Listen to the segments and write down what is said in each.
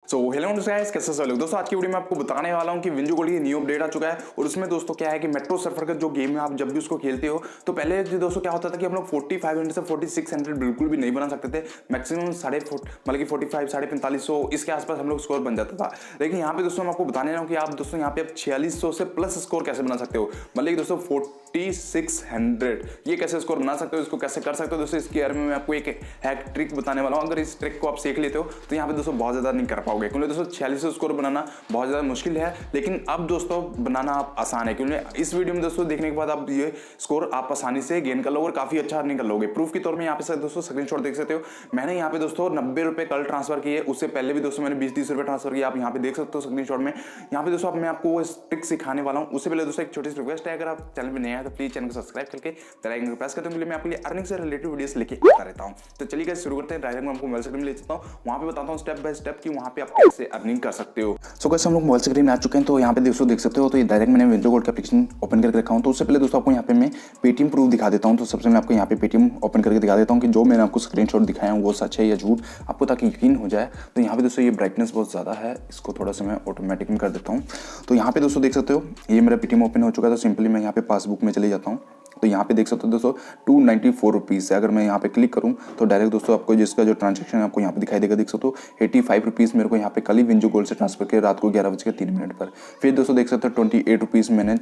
So hello guys, कैसे सब लोग दोस्तों। आज की वीडियो में आपको बताने वाला हूं कि विंजो गोल्ड की न्यू अपडेट आ चुका है और उसमें दोस्तों क्या है कि मेट्रो सर्फर का जो गेम है, आप जब भी उसको खेलते हो तो पहले दोस्तों क्या होता था कि हम लोग 4500 से 4600 बिल्कुल भी नहीं बना सकते थे। मैक्सिमम मतलब कि 45 4500 इसके आसपास हम लोग स्कोर बन जाता था। लेकिन यहाँ पे दोस्तों मैं आपको बताने रहा हूँ कि आप दोस्तों यहाँ पे आप 4600 से प्लस स्कोर कैसे बना सकते हो। मतलब कि दोस्तों 4600 ये कैसे स्कोर बना सकते हो, इसको कैसे कर सकते हो दोस्तों, इसके बारे में मैं आपको एक हैक ट्रिक बताने वाला हूँ। अगर इस ट्रिक को आप सीख लेते हो तो यहाँ पे दोस्तों बहुत ज़्यादा नहीं कर पाओगे, क्योंकि दोस्तों 4600 स्कोर बनाना बहुत ज़्यादा मुश्किल है, लेकिन अब दोस्तों बनाना आप आसान है। क्योंकि इस वीडियो में दोस्तों देखने के बाद आप ये स्कोर आप आसानी से गेन कर लोगे और काफ़ी अच्छा अर्निंग कर लोगे। प्रूफ के तौर में यहाँ पे दोस्तों स्क्रीनशॉट देख सकते हो। मैंने यहाँ पे दोस्तों 90 रुपये कल ट्रांसफर किए, उससे पहले भी दोस्तों मैंने 20-30 रुपये ट्रांसफर किया। आप यहाँ पे देख सकते हो स्क्रीनशॉट में। यहाँ पे दोस्तों मैं आपको इस ट्रिक सिखाने वाला हूँ। उससे पहले दोस्तों एक छोटी सी रिक्वेस्ट है, अगर आप चैनल में नए हैं तो प्लीज चैनल को सब्सक्राइब करके बेल आइकन को प्रेस करते हैं। मैं आपके लिए अर्निंग से रिलेटेड वीडियोस लेके आता रहता हूँ। तो चलिए गाइस शुरू करते हैं। डायरेक्ट मैं आपको मोबाइल स्क्रीन में ले चलता हूँ, वहाँ पे बताता हूँ स्टेप बाय स्टेप कि वहाँ पे आप कैसे अर्निंग कर सकते हो। सो गाइस हम लोग मोबाइल स्क्रीन में आ चुके हैं। तो यहाँ पे दोस्तों देख सकते हो, तो ये डायरेक्ट मैंने विंजो गोल्ड का एप्लीकेशन ओपन करके रखा हूँ। तो उससे पहले दोस्तों आपको यहाँ पे मैं पेटीएम प्रूफ दिखा देता हूँ। तो सबसे मैं आपको यहाँ पे पेटीएम ओपन करके दिखा देता हूँ कि जो मैंने आपको स्क्रीनशॉट दिखाया हूँ वो सच है या झूठ, आपको ताकि यकीन हो जाए। तो यहाँ पे दोस्तों ये ब्राइटनेस बहुत ज़्यादा है, इसको थोड़ा सा मैं ऑटोमेटिक में कर देता हूँ। तो यहाँ पे दोस्तों देख सकते हो ये मेरा पेटीएम ओपन हो चुका है। तो सिंपली मैं यहाँ पे पासबुक में चले जाता हूँ। तो यहाँ पे देख सकते हो दोस्तों 294 रुपीज़ है। अगर मैं यहाँ पे क्लिक करूँ तो डायरेक्ट दोस्तों आपको जिसका जो ट्रांजेक्शन है आपको यहाँ पे दिखाई देगा। देख सकते हो 85 रुपीज़ मेरे को यहाँ पे कल ही विंजो गोल्ड से ट्रांसफर किया रात को 11:03 पर। फिर दोस्तों देख सकते हो 28 रुपीज़ मैंने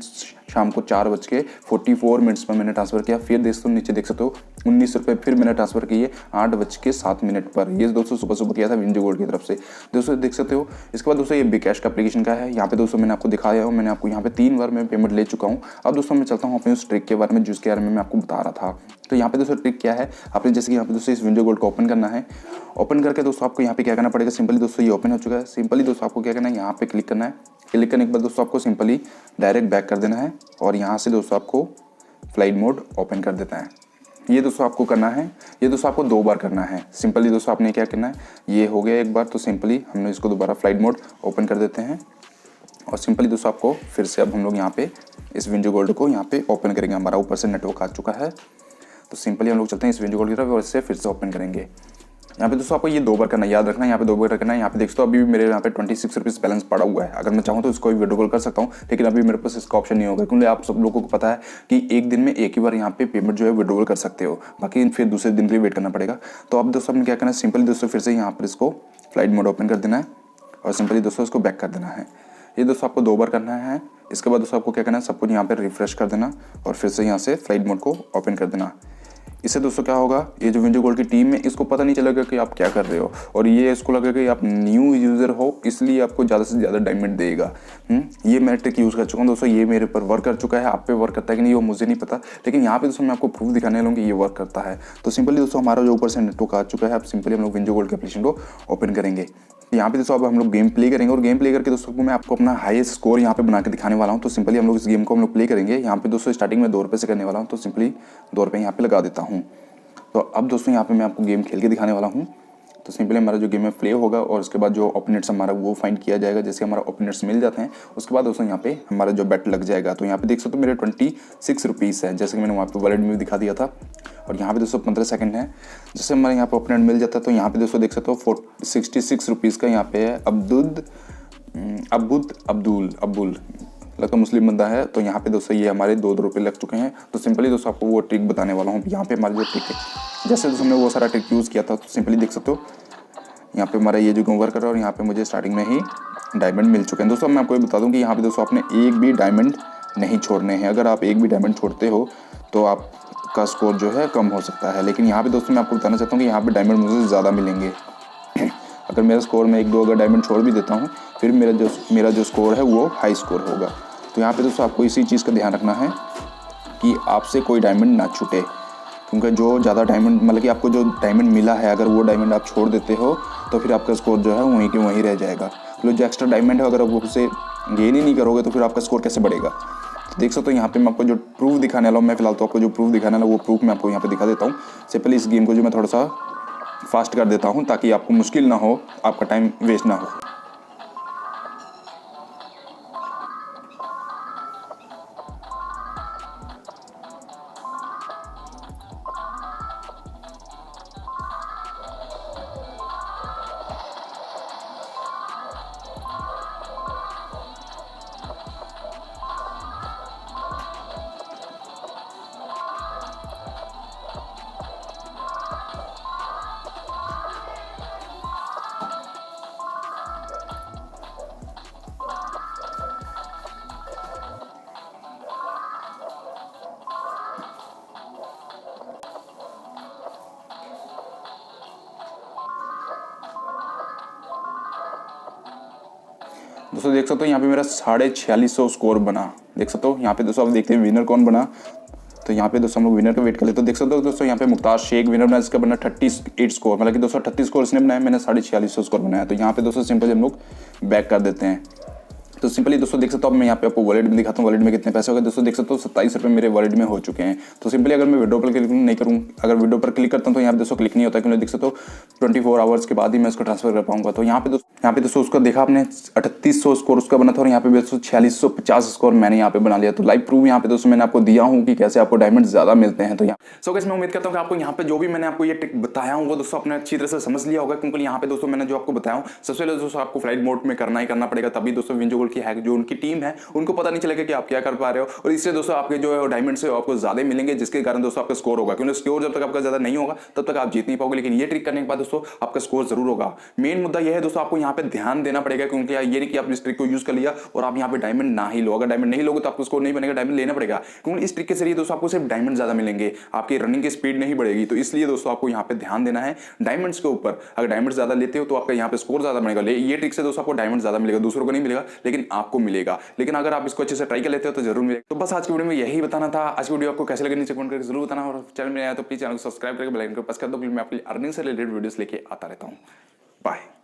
शाम को 4:44 पर मैंने ट्रांसफर किया। फिर दोस्तों नीचे देख सकते हो 19 रुपये फिर मैंने ट्रांसफर किए 8:07 पर। ये दोस्तों सुबह सुबह किया था विंजो गोल्ड की तरफ से। दोस्तों देख सकते हो। इसके बाद दोस्तों ये बिग कैश का एप्लीकेशन का है। यहाँ पे दोस्तों मैंने आपको दिखाया हूँ, मैंने आपको यहाँ पे 3 बार मैं पेमेंट ले चुका हूँ। अब दोस्तों मैं चलता हूँ अपने उस ट्रिक के बारे में जिसके बारे में मैं आपको बता रहा था। तो यहाँ पे दोस्तों ट्रिक क्या है, आपने जैसे कि यहाँ पे दोस्तों इस विंडो गोल्ड को ओपन करना है। ओपन करके दोस्तों आपको यहाँ पे क्या करना पड़ेगा, सिंपली दोस्तों ये ओपन हो चुका है। सिंपली दोस्तों आपको क्या करना है, यहाँ पे क्लिक करना है। क्लिक करने के बाद दोस्तों आपको सिंपली डायरेक्ट बैक कर देना है और यहाँ से दोस्तों आपको फ्लाइट मोड ओपन कर देता है। ये दोस्तों आपको करना है, ये दोस्तों आपको 2 बार करना है। सिंपली दोस्तों आपने क्या करना है, ये हो गया एक बार, तो सिंपली हमने इसको दोबारा फ्लाइट मोड ओपन कर देते हैं और सिंपली दोस्तों आपको फिर से अब हम लोग यहाँ पे इस विंडो गोल्ड को यहाँ पे ओपन करेंगे। हमारा ऊपर से नेटवर्क आ चुका है, तो सिंपली हम लोग चलते हैं इस विंडो गोल्ड की तरफ और इससे फिर से ओपन करेंगे। यहाँ पे दोस्तों आपको ये 2 बार करना है, याद रखना है, यहाँ पे 2 बार करना है। यहाँ पे देखते हो अभी भी मेरे यहाँ पे 26 रुपीज़ बैलेंस पड़ा हुआ है। अगर मैं चाहूँ तो इसको वीडियो कॉल कर सकता हूँ, लेकिन अभी मेरे पास इसका ऑप्शन नहीं होगा, क्योंकि आप सब लोगों को पता है कि एक दिन में एक ही बार यहाँ पे पेमेंट जो है विड्रॉल कर सकते हो, बाकी फिर दूसरे दिन के लिए वेट करना पड़ेगा। तो अब दोस्तों आपने क्या करना है, सिंपली दोस्तों फिर से यहाँ पर इसको फ्लाइट मोड ओपन कर देना है और सिंपली दोस्तों इसको बैक कर देना है। ये दोस्तों आपको 2 बार करना है। इसके बाद दोस्तों आपको क्या करना है, सब कुछ यहाँ पे रिफ्रेश कर देना और फिर से यहाँ से फ्लाइट मोड को ओपन कर देना। इससे दोस्तों क्या होगा, ये जो विंजो गोल्ड की टीम है इसको पता नहीं चलेगा कि आप क्या कर रहे हो, और ये इसको लगेगा कि आप न्यू यूज़र हो, इसलिए आपको ज़्यादा से ज़्यादा डायमंड देगा। ये मैं ट्रिक यूज़ कर चुका हूँ दोस्तों, ये मेरे पर वर्क कर चुका है। आप पे वर्क करता है कि नहीं वो मुझे नहीं पता, लेकिन यहाँ पे दोस्तों मैं आपको प्रूफ दिखाने वाला हूँ कि ये वर्क करता है। तो सिंपली दोस्तों हमारा जो ऊपर से नेटवर्क आ चुका है, अब सिंपली हम लोग विंजो गोल्ड के एप्लीकेशन को ओपन करेंगे। यहाँ पे दोस्तों अब हम लोग गेम प्ले करेंगे और गेम प्ले करके दोस्तों मैं आपको अपना हाईएस्ट स्कोर यहाँ पे बना के दिखाने वाला हूँ। तो सिंपली हम लोग इस गेम को हम लोग प्ले करेंगे। यहाँ पे दोस्तों स्टार्टिंग में 2 रुपये से करने वाला हूँ, तो सिंपली 2 रुपये यहाँ पे लगा देता हूँ। तो अब दोस्तों यहाँ पे मैं आपको गेम खेल के दिखाने वाला हूँ। तो सिंपली हमारा जो गेम है प्ले होगा और उसके बाद जो ओपोनेंट्स हमारा वो फाइंड किया जाएगा। जैसे हमारा ओपोनेंट्स मिल जाते हैं उसके बाद दोस्तों यहाँ पे हमारा जो बेट लग जाएगा। तो यहाँ पे देख सकते हो मेरे 26 रुपीज़ है, जैसे कि मैंने वहाँ पे वॉलेट में भी दिखा दिया था। और यहाँ पे दोस्तों 15 सेकंड है। जैसे हमारे यहाँ पे ओपोनेंट मिल जाता है तो यहाँ पे दोस्तों देख सकते हो 66 रुपीज़ का यहाँ पे है अब्दुल लगता मुस्लिम बंदा है। तो यहाँ पे दोस्तों ये हमारे 2 रुपये लग चुके हैं। तो सिंपली दोस्तों आपको वो ट्रिक बताने वाला हूँ। यहाँ पे हमारा जो ट्रिक है, जैसे दोस्तों हमने वो सारा ट्रिक यूज़ किया था, तो सिंपली देख सकते हो यहाँ पे हमारा ये जो वर्क कर रहा है और यहाँ पे मुझे स्टार्टिंग में ही डायमंड मिल चुके हैं। दोस्तों मैं आपको ये बता दूँ कि यहाँ पे दोस्तों आपने एक भी डायमंड नहीं छोड़ने हैं। अगर आप एक भी डायमंड छोड़ते हो तो आपका स्कोर जो है कम हो सकता है, लेकिन यहाँ पे दोस्तों मैं आपको बताना चाहता हूँ कि यहाँ पे डायमंड मुझे ज़्यादा मिलेंगे। अगर मेरा स्कोर में 1-2 अगर डायमंड छोड़ भी देता हूँ, फिर मेरा जो स्कोर है वो हाई स्कोर होगा। तो यहाँ पे दोस्तों आपको इसी चीज़ का ध्यान रखना है कि आपसे कोई डायमंड ना छूटे, क्योंकि जो ज़्यादा डायमंड मतलब कि आपको जो डायमंड मिला है अगर वो डायमंड आप छोड़ देते हो तो फिर आपका स्कोर जो है वहीं के वहीं रह जाएगा। तो जो एक्स्ट्रा डायमंड है अगर आप उसे गेन ही नहीं करोगे तो फिर आपका स्कोर कैसे बढ़ेगा। तो देख सकते हो यहाँ पे मैं आपको जो प्रूफ दिखाने वाला हूँ, मैं फिलहाल तो आपको जो प्रूफ दिखाने वाला वो प्रूफ मैं आपको यहाँ पे दिखा देता हूँ। सिंपली इस गेम को जो मैं थोड़ा सा फास्ट कर देता हूँ ताकि आपको मुश्किल ना हो, आपका टाइम वेस्ट ना हो। दोस्तों देख सकते हो यहाँ पे मेरा 4650 स्कोर बना, देख सकते हो। यहाँ पे दोस्तों आप देखते हैं विनर कौन बना, तो यहाँ पे दोस्तों हम लोग विनर का वेट कर लेते, तो देख सकते हो दोस्तों यहाँ पे मुख्तार शेख विनर बना, इसका बना 38 स्कोर, मतलब कि दोस्तों 38 स्कोर इसने बनाया, मैंने 4650 स्कोर बनाया। तो यहाँ पे दोस्तों सिंपल हम लोग बैक कर देते हैं। तो सिंपली दोस्तों देख सकते हो, अब मैं यहाँ पे आपको वॉलेट में दिखाता हूँ वॉलेट में कितने पैसे हो गए। दोस्तों देख सकते हो 27 रुपये मेरे वॉलेट में हो चुके हैं। तो सिंपली अगर मैं विड्रॉ पर क्लिक नहीं करूँ, अगर विड्रॉ पर क्लिक करता हूँ तो यहाँ पे दोस्तों क्लिक नहीं होता, क्योंकि देख सकते हो 24 आवर्स के बाद ही मैं इसको ट्रांसफर कर पाऊंगा। तो यहाँ पे दोस्तों उसका देखा आपने 3800 स्कोर उसका बना था, और यहाँ पे दोस्तों 4650 स्कोर मैंने यहाँ पे बना लिया। तो लाइव प्रूफ यहाँ पे दोस्तों मैंने आपको दिया हूँ कि कैसे आपको डायमंड ज्यादा मिलते हैं। तो यहाँ सो गाइस मैं उम्मीद करता हूँ कि आपको यहाँ पे जो भी मैंने आपको ये ट्रिक बताया हूँ वो दोस्तों आपने अच्छी तरह से समझ लिया होगा, क्योंकि यहाँ पे दोस्तों मैंने जो आपको बताया हूँ सबसे पहले दोस्तों आपको फ्लाइट मोड में करना ही करना पड़ेगा, तभी दोस्तों विंजो गोल्ड की हैक जो उनकी टीम है उनको पता नहीं चलेगा कि आप क्या कर पा रहे हो, और इससे दोस्तों आपके जो डायमंड से आपको ज्यादा मिलेंगे, जिसके कारण दोस्तों आपका स्कोर होगा, क्योंकि स्कोर जब तक आपका ज्यादा नहीं होगा तब तक आप जीत नहीं पाओगे। लेकिन ये ट्रिक करने के बाद दोस्तों आपका स्कोर जरूर होगा। मेन मुद्दा यह है दोस्तों आपको यहाँ पे ध्यान देना पड़ेगा, क्योंकि ये नहीं कि आप इस ट्रिक को यूज कर लिया और आप यहाँ पे डायमंड ना ही लो। अगर डायमंड नहीं लोगे तो आपको स्कोर नहीं बनेगा, डायमंड लेना पड़ेगा, क्योंकि इस ट्रिक के जरिए दोस्तों आपको सिर्फ डायमंड ज्यादा मिलेंगे, आपकी रनिंग की स्पीड नहीं बढ़ेगी। तो इसलिए दोस्तों आपको यहाँ पे ध्यान देना है डायमंड्स के ऊपर। अगर डायमंड ज्यादा लेते हो तो आपका यहाँ पे स्कोर ज्यादा बनेगा। ये ट्रिक से दोस्तों आपको डायमंड ज्यादा मिलेगा, दूसरों को नहीं मिलेगा लेकिन आपको मिलेगा। लेकिन अगर आप इसको अच्छे से ट्राई कर लेते हो तो जरूर मिलेगा। तो बस आज की वीडियो में यही बताना था। आज की वीडियो आपको कैसे लगी नीचे कमेंट करके जरूर बताना, और चैनल में आया तो प्लीज चैनल को सब्सक्राइब करके बेल आइकन को प्रेस कर दो, क्योंकि मैं अपनी अर्निंग से रिलेटेड वीडियोस लेके आता रहता हूँ। बाय।